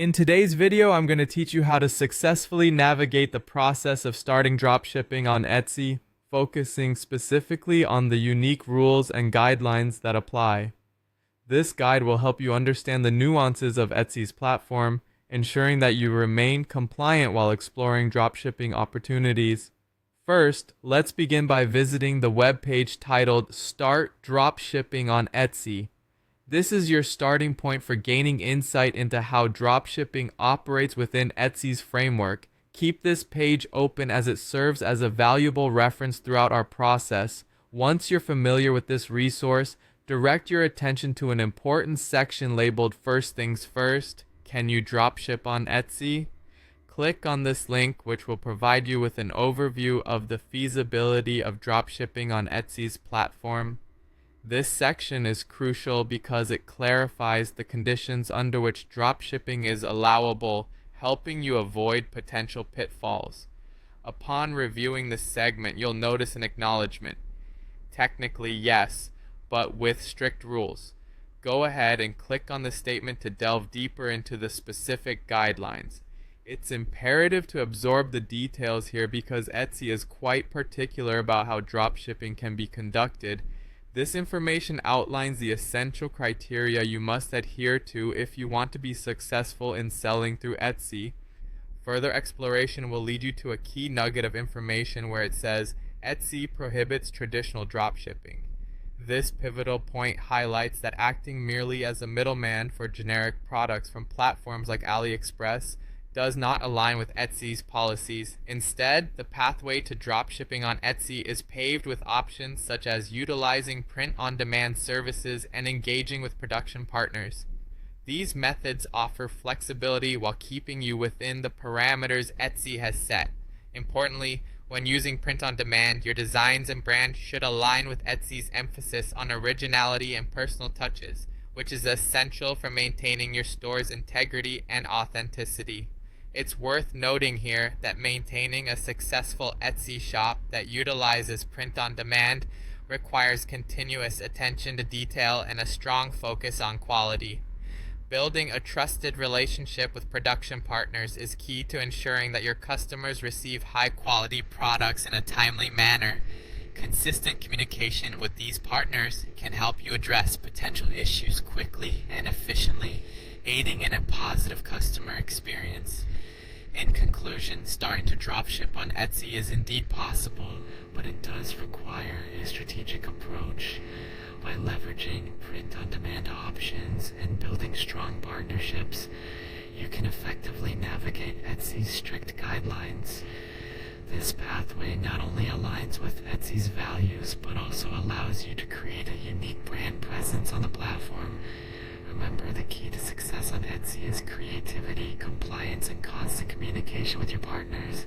In today's video, I'm going to teach you how to successfully navigate the process of starting dropshipping on Etsy, focusing specifically on the unique rules and guidelines that apply. This guide will help you understand the nuances of Etsy's platform, ensuring that you remain compliant while exploring dropshipping opportunities. First, let's begin by visiting the web page titled Start Dropshipping on Etsy. This is your starting point for gaining insight into how dropshipping operates within Etsy's framework. Keep this page open as it serves as a valuable reference throughout our process. Once you're familiar with this resource, direct your attention to an important section labeled First Things First. Can you dropship on Etsy? Click on this link, which will provide you with an overview of the feasibility of dropshipping on Etsy's platform. This section is crucial because it clarifies the conditions under which dropshipping is allowable, helping you avoid potential pitfalls. Upon reviewing this segment, you'll notice an acknowledgement. Technically, yes, but with strict rules. Go ahead and click on the statement to delve deeper into the specific guidelines. It's imperative to absorb the details here because Etsy is quite particular about how dropshipping can be conducted. This information outlines the essential criteria you must adhere to if you want to be successful in selling through Etsy. Further exploration will lead you to a key nugget of information where it says, Etsy prohibits traditional dropshipping. This pivotal point highlights that acting merely as a middleman for generic products from platforms like AliExpress does not align with Etsy's policies. Instead, the pathway to dropshipping on Etsy is paved with options such as utilizing print-on-demand services and engaging with production partners. These methods offer flexibility while keeping you within the parameters Etsy has set. Importantly, when using print-on-demand, your designs and brand should align with Etsy's emphasis on originality and personal touches, which is essential for maintaining your store's integrity and authenticity. It's worth noting here that maintaining a successful Etsy shop that utilizes print-on-demand requires continuous attention to detail and a strong focus on quality. Building a trusted relationship with production partners is key to ensuring that your customers receive high-quality products in a timely manner. Consistent communication with these partners can help you address potential issues quickly and efficiently, aiding in a positive customer experience. In conclusion, starting to dropship on Etsy is indeed possible, but it does require a strategic approach. By leveraging print-on-demand options and building strong partnerships, you can effectively navigate Etsy's strict guidelines. This pathway not only aligns with Etsy's values, but also allows you to create a unique brand presence on the platform. Remember, the key to success on Etsy is creativity, compliance, and constant communication with your partners.